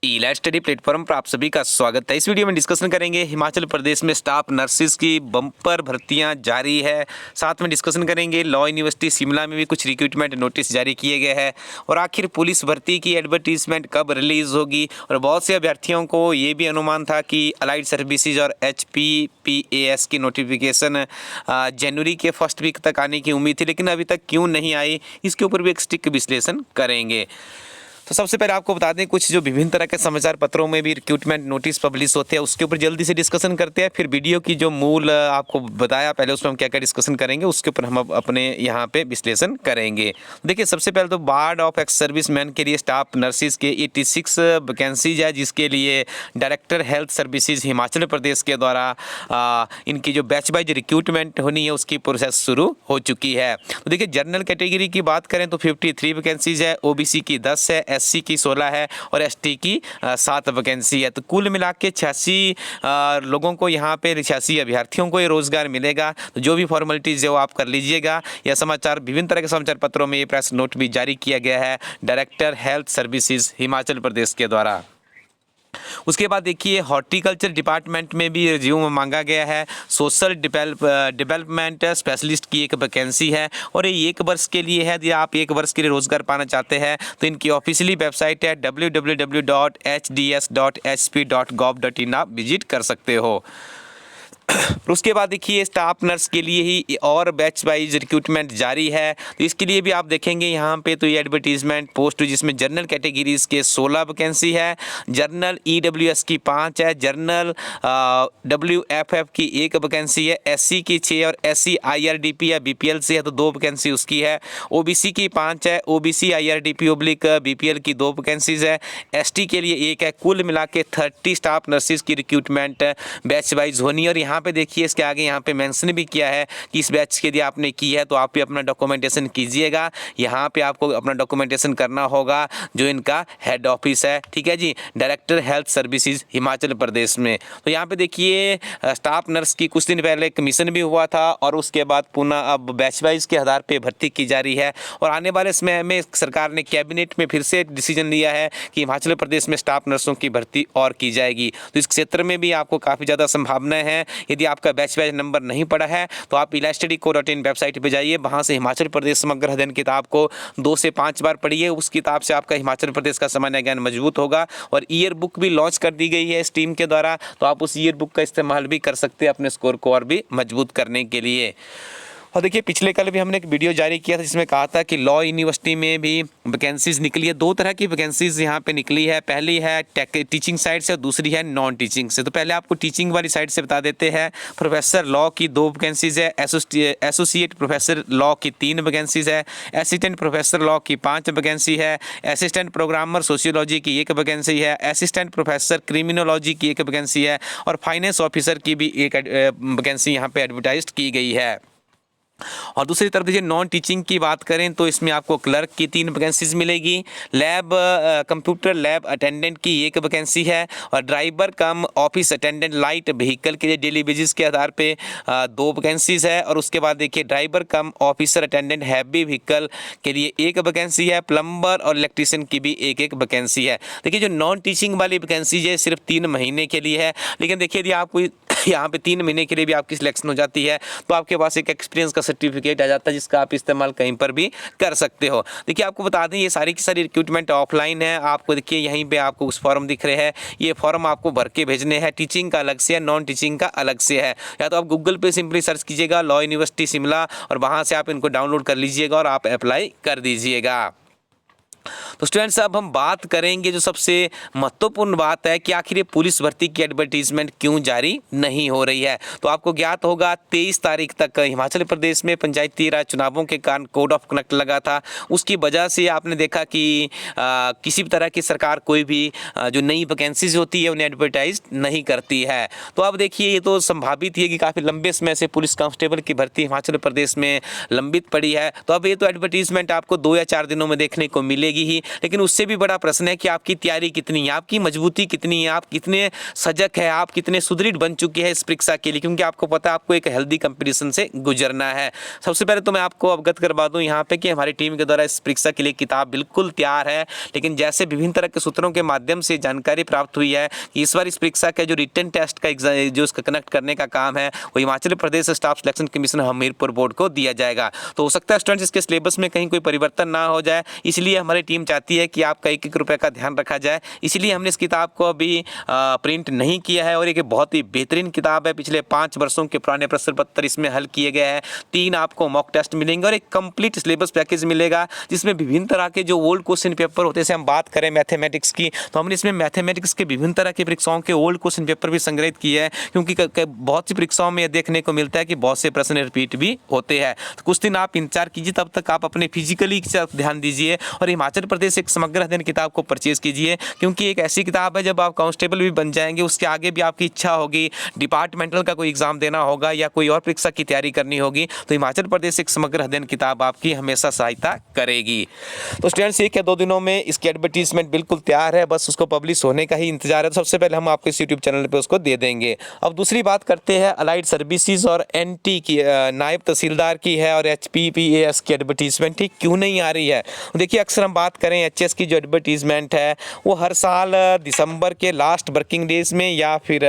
Elite study platform पर आप सभी का स्वागत है। इस वीडियो में डिस्कशन करेंगे हिमाचल प्रदेश में स्टाफ नर्सिस की बम्पर भर्तियां जारी है। साथ में डिस्कशन करेंगे लॉ यूनिवर्सिटी शिमला में भी कुछ रिक्रूटमेंट नोटिस जारी किए गए हैं और आखिर पुलिस भर्ती की एडवर्टीजमेंट कब रिलीज होगी। और बहुत से अभ्यर्थियों को ये भी अनुमान था कि अलाइड सर्विसेज और HPPAS की नोटिफिकेशन जनवरी के फर्स्ट वीक तक आने की उम्मीद थी, लेकिन अभी तक क्यों नहीं आई, इसके ऊपर भी एक स्टिक विश्लेषण करेंगे। तो सबसे पहले आपको बता दें कुछ जो विभिन्न तरह के समाचार पत्रों में भी रिक्रूटमेंट नोटिस पब्लिश होते हैं, उसके ऊपर जल्दी से डिस्कशन करते हैं। फिर वीडियो की जो मूल आपको बताया पहले, उसमें हम क्या क्या डिस्कशन करेंगे उसके ऊपर हम अपने यहाँ पे विश्लेषण करेंगे। देखिए, सबसे पहले तो ward of ex service man के लिए स्टाफ नर्सिस के 86 वैकेंसीज है, जिसके लिए director health services Himachal Pradesh के द्वारा इनकी जो बैच वाइज रिक्रूटमेंट होनी है उसकी प्रोसेस शुरू हो चुकी है। तो देखिए, जनरल कैटेगरी की बात करें तो 53 वैकेंसीज है, OBC की 10 है, SC की 16 है और ST की 7 वैकेंसी है। तो कुल मिला के 86 लोगों को यहाँ पे 86 अभ्यर्थियों को ये रोजगार मिलेगा। तो जो भी फॉर्मेलिटीज है वो आप कर लीजिएगा। यह समाचार विभिन्न तरह के समाचार पत्रों में ये प्रेस नोट भी जारी किया गया है director health services Himachal Pradesh के द्वारा। उसके बाद देखिए, हॉर्टिकल्चर डिपार्टमेंट में भी रिज्यूम मांगा गया है। सोशल डेवलपमेंट स्पेशलिस्ट की एक वैकेंसी है और ये 1 वर्ष के लिए है। यदि आप 1 वर्ष के लिए रोजगार पाना चाहते हैं तो इनकी ऑफिशियली वेबसाइट है www.hds.hp.gov.in, आप विजिट कर सकते हो। उसके बाद देखिए, स्टाफ नर्स के लिए ही और बैच वाइज रिक्रूटमेंट जारी है। तो इसके लिए भी आप देखेंगे यहाँ पे तो ये एडवर्टीजमेंट पोस्ट जिसमें जनरल कैटेगरीज के 16 वैकेंसी है, जनरल EWS की 5 है, जनरल WFF की 1 वैकेंसी है, SC की 6 और SC IRDP या BPL से है तो 2 वैकेंसी उसकी है, OBC की 5 है, OBC IRDP/BPL की 2 वैकेंसीज है, ST के लिए 1 है। कुल मिला के 30 स्टाफ नर्सिस की रिक्रूटमेंट बैच वाइज होनी है। और यहाँ पे देखिए, इसके आगे यहाँ पे मेंशन भी किया है कि इस बैच के यदि आपने की है तो आप भी अपना डॉक्यूमेंटेशन कीजिएगा। यहाँ पे आपको अपना डॉक्यूमेंटेशन करना होगा जो इनका हेड ऑफिस है, ठीक है जी, director health services Himachal Pradesh में। तो यहाँ पे देखिए, स्टाफ नर्स की कुछ दिन पहले कमीशन भी हुआ था और उसके बाद पुनः अब बैच वाइज के आधार पर भर्ती की जा रही है। और आने वाले समय में सरकार ने कैबिनेट में फिर से डिसीजन लिया है कि हिमाचल प्रदेश में स्टाफ नर्सों की भर्ती और की जाएगी। तो इस क्षेत्र में भी आपको काफ़ी ज़्यादा संभावनाएं हैं। यदि आपका बैच वाइज नंबर नहीं पड़ा है तो आप ilatstudyco.in वेबसाइट पे जाइए, वहाँ से हिमाचल प्रदेश समग्र अध्ययन किताब को 2 से 5 बार पढ़िए। उस किताब से आपका हिमाचल प्रदेश का सामान्य ज्ञान मजबूत होगा। और ईयर बुक भी लॉन्च कर दी गई है इस टीम के द्वारा, तो आप उस ईयर बुक का इस्तेमाल भी कर सकते हैं अपने स्कोर को और भी मजबूत करने के लिए। और देखिए, पिछले कल भी हमने एक वीडियो जारी किया था जिसमें कहा था कि लॉ यूनिवर्सिटी में भी वैकेंसीज निकली है। 2 तरह की वैकेंसीज यहाँ पे निकली है, पहली है टीचिंग साइड से और दूसरी है नॉन टीचिंग से। तो पहले आपको टीचिंग वाली साइड से बता देते हैं। प्रोफेसर लॉ की 2 वैकेंसीज है, एसोसिएट प्रोफेसर लॉ की 3 वैकेंसीज है, असिस्टेंट प्रोफेसर लॉ की 5 वैकेंसी है, असिस्टेंट प्रोग्रामर सोशियोलॉजी की 1 वैकेंसी है, असिस्टेंट प्रोफेसर क्रिमिनोलॉजी की 1 वैकेंसी है और फाइनेंस ऑफिसर की भी 1 वैकेंसी यहाँ पे एडवर्टाइज की गई है। और दूसरी तरफ देखिए, नॉन टीचिंग की बात करें तो इसमें आपको क्लर्क की 3 वैकेंसीज मिलेगी, लैब कंप्यूटर लैब अटेंडेंट की 1 वैकेंसी है और ड्राइवर कम ऑफिस अटेंडेंट लाइट व्हीकल के लिए डेली बेसिस के आधार पे 2 वैकेंसीज है। और उसके बाद देखिए, ड्राइवर कम ऑफिसर अटेंडेंट हैवी व्हीकल के लिए 1 वैकेंसी है, प्लम्बर और इलेक्ट्रीशियन की भी 1 वैकेंसी है। देखिए, जो नॉन टीचिंग वाली वैकेंसी है सिर्फ 3 महीने के लिए है, लेकिन देखिए यदि आपको यहाँ पे 3 महीने के लिए भी आपकी सिलेक्शन हो जाती है तो आपके पास एक एक्सपीरियंस का सर्टिफिकेट आ जाता है जिसका आप इस्तेमाल कहीं पर भी कर सकते हो। देखिए, आपको बता दें ये सारी की सारी रिक्रूटमेंट ऑफलाइन है। आपको देखिए यहीं पे आपको उस फॉर्म दिख रहे हैं, ये फॉर्म आपको भर के भेजने हैं। टीचिंग का अलग से है, नॉन टीचिंग का अलग से है। या तो आप गूगल पे सिंपली सर्च कीजिएगा लॉ यूनिवर्सिटी शिमला और वहाँ से आप इनको डाउनलोड कर लीजिएगा और आप अप्लाई कर दीजिएगा। तो स्टूडेंट्स, अब हम बात करेंगे जो सबसे महत्वपूर्ण बात है कि आखिर ये पुलिस भर्ती की एडवर्टीजमेंट क्यों जारी नहीं हो रही है। तो आपको ज्ञात होगा 23 तारीख तक हिमाचल प्रदेश में पंचायती राज चुनावों के कारण कोड ऑफ कंडक्ट लगा था। उसकी वजह से आपने देखा कि किसी भी तरह की सरकार कोई भी जो नई वैकेंसीज होती है उन्हें एडवर्टाइज नहीं करती है। तो अब देखिए, ये तो संभावित है कि काफ़ी लंबे समय से पुलिस कांस्टेबल की भर्ती हिमाचल प्रदेश में लंबित पड़ी है। तो अब ये तो एडवर्टीजमेंट आपको 2 या 4 दिनों में देखने को मिले मिलेगी ही, लेकिन उससे भी बड़ा प्रश्न है कि आपकी तैयारी कितनी है, आपकी मजबूती कितनी है, आप कितने सजग है, आप कितने सुदृढ़ बन चुके हैं इस परीक्षा के लिए, क्योंकि आपको पता है आपको एक हेल्दी कंपटीशन से गुजरना है। सबसे पहले तो मैं आपको अवगत करवा दूं यहाँ पे कि हमारी टीम के द्वारा इस परीक्षा के लिए किताब बिल्कुल तैयार है, लेकिन जैसे विभिन्न तरह के सूत्रों के माध्यम से जानकारी प्राप्त हुई है कि इस बार इस परीक्षा का जो रिटन टेस्ट का एग्जाम जो उसका कनेक्ट करने का काम है वो Himachal Pradesh staff selection commission Hamirpur board को दिया जाएगा। तो हो सकता है स्टूडेंट्स इसके सिलेबस में कहीं कोई परिवर्तन ना हो जाए, इसलिए हमारी टीम चाहती है कि आपका एक एक रुपये का ध्यान रखा जाए, इसलिए हमने इस किताब को अभी प्रिंट नहीं किया है। और एक बहुत ही बेहतरीन किताब है, पिछले 5 वर्षों के पुराने प्रश्न पत्र इसमें हल किए गए हैं, 3 आपको मॉक टेस्ट मिलेंगे और एक कंप्लीट सिलेबस पैकेज मिलेगा जिसमें विभिन्न तरह के जो ओल्ड क्वेश्चन पेपर होते हैं, जैसे हम बात करें मैथमेटिक्स की तो हमने इसमें मैथमेटिक्स के विभिन्न तरह की परीक्षाओं के ओल्ड क्वेश्चन पेपर भी संग्रहित किए हैं, क्योंकि बहुत सी परीक्षाओं में यह देखने को मिलता है कि बहुत से प्रश्न रिपीट भी होते हैं। तो कुछ दिन आप इंतजार कीजिए, तब तक आप अपने फिजिकली ध्यान दीजिए और हिमाचल प्रदेश एक समग्र अध्ययन किताब को परचेज कीजिए, क्योंकि एक ऐसी किताब है जब आप कांस्टेबल भी बन जाएंगे उसके आगे भी आपकी इच्छा होगी, डिपार्टमेंटल का कोई एग्जाम देना होगा या कोई और परीक्षा की तैयारी करनी होगी, तो हिमाचल प्रदेश एक समग्र अध्ययन किताब आपकी हमेशा सहायता करेगी। तो स्टूडेंट्स ये 2 दिनों में इसकी एडवर्टीजमेंट बिल्कुल तैयार है, बस उसको पब्लिश होने का ही इंतजार है। तो सबसे पहले हम आपके यूट्यूब चैनल पे उसको दे देंगे। अब दूसरी बात करते हैं अलाइड सर्विसेज और एनटी की, नायब तहसीलदार की है और HPPAS की एडवर्टीजमेंट ठीक क्यों नहीं आ रही है। देखिए अक्सर हम बात करें HS की जो एडवर्टीजमेंट है वो हर साल दिसंबर के लास्ट वर्किंग डेज में या फिर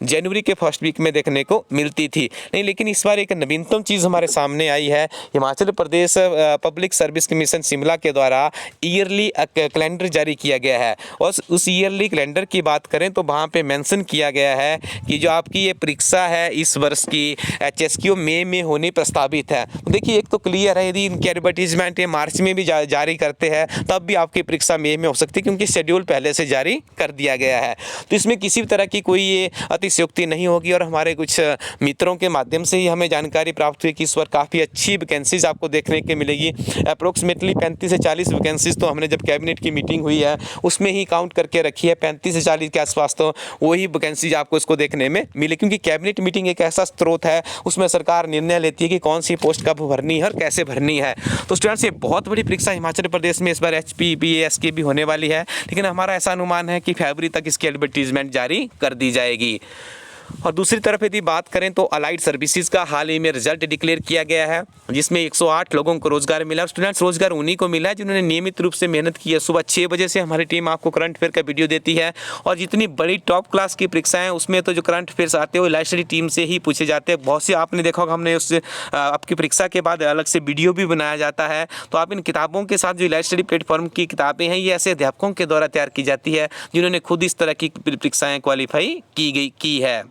जनवरी के फर्स्ट वीक में देखने को मिलती थी, नहीं लेकिन इस बार एक नवीनतम चीज़ हमारे सामने आई है। Himachal Pradesh public service commission Shimla के द्वारा ईयरली कैलेंडर जारी किया गया है और उस ईयरली कैलेंडर की बात करें तो वहाँ पे मेंशन किया गया है कि जो आपकी ये परीक्षा है इस वर्ष की HSQ मई में होनी प्रस्तावित है। तो देखिए एक तो क्लियर है, यदि इनकी एडवर्टीजमेंट मार्च में भी जारी करते हैं तब भी आपकी परीक्षा मई में हो सकती है, क्योंकि शेड्यूल पहले से जारी कर दिया गया है। तो इसमें किसी भी तरह की कोई ये अतिशयोक्ति नहीं होगी और हमारे कुछ मित्रों के माध्यम से ही हमें जानकारी प्राप्त हुई कि इस बार काफ़ी अच्छी वैकेंसीज आपको देखने को मिलेगी। अप्रोक्सीमेटली 35 से 40 वैकेंसीज तो हमने जब कैबिनेट की मीटिंग हुई है उसमें ही काउंट करके रखी है, 35 से 40 के आसपास तो वही वैकेंसीज आपको इसको देखने में मिले, क्योंकि कैबिनेट मीटिंग एक ऐसा स्रोत है उसमें सरकार निर्णय लेती है कि कौन सी पोस्ट कब भरनी है और कैसे भरनी है। तो स्टूडेंट्स ये बहुत बड़ी परीक्षा हिमाचल प्रदेश में इस बार HPPAS की भी होने वाली है, लेकिन हमारा ऐसा अनुमान है कि फरवरी तक इसकी एडवर्टीजमेंट जारी कर दी जाएगी। और दूसरी तरफ यदि बात करें तो अलाइड सर्विसेज का हाल ही में रिजल्ट डिक्लेयर किया गया है जिसमें 108 लोगों को रोजगार मिला। स्टूडेंट्स रोजगार उन्हीं को मिला है जिन्होंने नियमित रूप से मेहनत की है। सुबह 6 बजे से हमारी टीम आपको करंट अफेयर का वीडियो देती है और जितनी बड़ी टॉप क्लास की परीक्षाएं हैं उसमें तो जो करंट अफेयर्स आते हैं वो इलाइट स्टडी टीम से ही पूछे जाते हैं। बहुत सी आपने देखा होगा हमने उस आपकी परीक्षा के बाद अलग से वीडियो भी बनाया जाता है। तो आप इन किताबों के साथ जो इलाइट स्टडी प्लेटफॉर्म की किताबें हैं ये ऐसे अध्यापकों के द्वारा तैयार की जाती है जिन्होंने खुद इस तरह की परीक्षाएँ क्वालिफाई की है।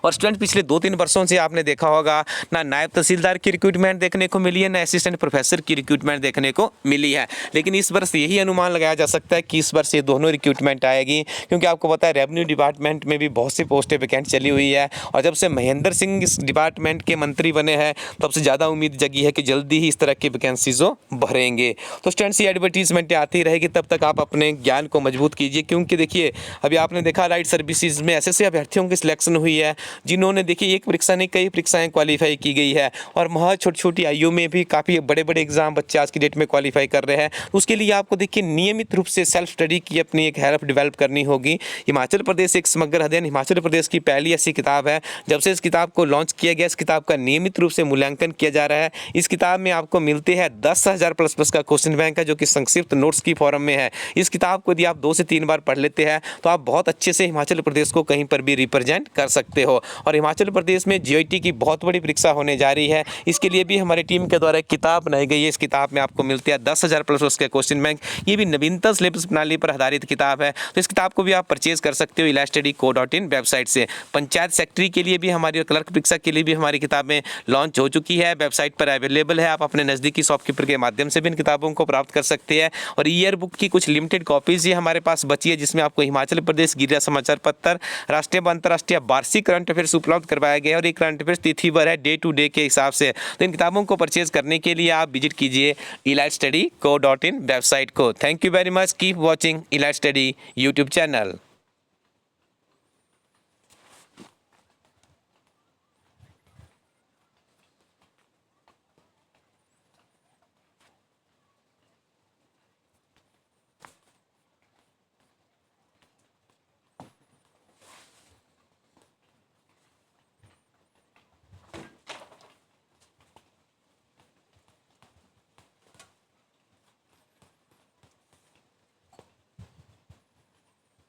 और स्टूडेंट पिछले 2-3 वर्षों से आपने देखा होगा ना नायब तहसीलदार की रिक्रूटमेंट देखने को मिली है ना असिस्टेंट प्रोफेसर की रिक्रूटमेंट देखने को मिली है, लेकिन इस वर्ष यही अनुमान लगाया जा सकता है कि इस वर्ष ये दोनों रिक्रूटमेंट आएगी, क्योंकि आपको पता है रेवेन्यू डिपार्टमेंट में भी बहुत सी पोस्टें वैकेंट चली हुई है और जब से महेंद्र सिंह इस डिपार्टमेंट के मंत्री बने हैं तब से ज़्यादा उम्मीद जगी है कि जल्दी ही इस तरह की वैकेंसीज भरेंगे। तो स्टूडेंट्स ये एडवर्टीजमेंटें आती रहेगी, तब तक आप अपने ज्ञान को मजबूत कीजिए, क्योंकि देखिए अभी आपने देखा अलाइड सर्विसेज में ऐसे अभ्यर्थियों की सिलेक्शन हुई है जिन्होंने देखिए एक परीक्षा नहीं कई परीक्षाएं क्वालिफाई की गई है और बहुत छोटी आयु में भी काफ़ी बड़े एग्जाम बच्चे आज की डेट में क्वालिफाई कर रहे हैं। उसके लिए आपको देखिए नियमित रूप से सेल्फ स्टडी की अपनी एक हेल्प डेवलप करनी होगी। हिमाचल प्रदेश एक समग्र अध्ययन हिमाचल प्रदेश की पहली ऐसी किताब है, जब से इस किताब को लॉन्च किया गया इस किताब का नियमित रूप से मूल्यांकन किया जा रहा है। इस किताब में आपको मिलते हैं 10,000 प्लस का क्वेश्चन बैंक है जो कि संक्षिप्त नोट्स की फॉर्म में है। इस किताब को यदि आप 2 से 3 बार पढ़ लेते हैं तो आप बहुत अच्छे से हिमाचल प्रदेश को कहीं पर भी रिप्रेजेंट कर सकते हो। और हिमाचल प्रदेश में GIT की बहुत बड़ी परीक्षा होने जा रही है, इसके लिए भी हमारी टीम के द्वारा एक किताब बनाई गई है। इस किताब में आपको मिलते हैं 10,000 प्लस उसके क्वेश्चन बैंक। ये भी नवीनतम सिलेबस प्रणाली पर आधारित किताब है, तो इस किताब को भी आप परचेज कर सकते हो elightstudy.co.in वेबसाइट से। पंचायत सेक्रेटरी के लिए भी हमारी क्लर्क परीक्षा के लिए भी हमारी किताबें लॉन्च हो चुकी है, वेबसाइट पर अवेलेबल है। आप अपने नज़दीकी शॉपकीपर के माध्यम से भी इन किताबों को प्राप्त कर सकते हैं। और ईयर बुक की कुछ लिमिटेड कॉपीज ये हमारे पास बची है, जिसमें आपको हिमाचल प्रदेश गिरिया समाचार पत्र, राष्ट्रीय व अंतर्राष्ट्रीय वार्षिक करंट अफेयर्स उपलब्ध करवाया गया और ये करंट अफेयर्स तिथिवार है, डे टू डे के हिसाब से। तो इन किताबों को परचेज करने के लिए आप विजिट कीजिए elightstudy.co.in वेबसाइट को। Thank you very much, keep watching elite study YouTube channel.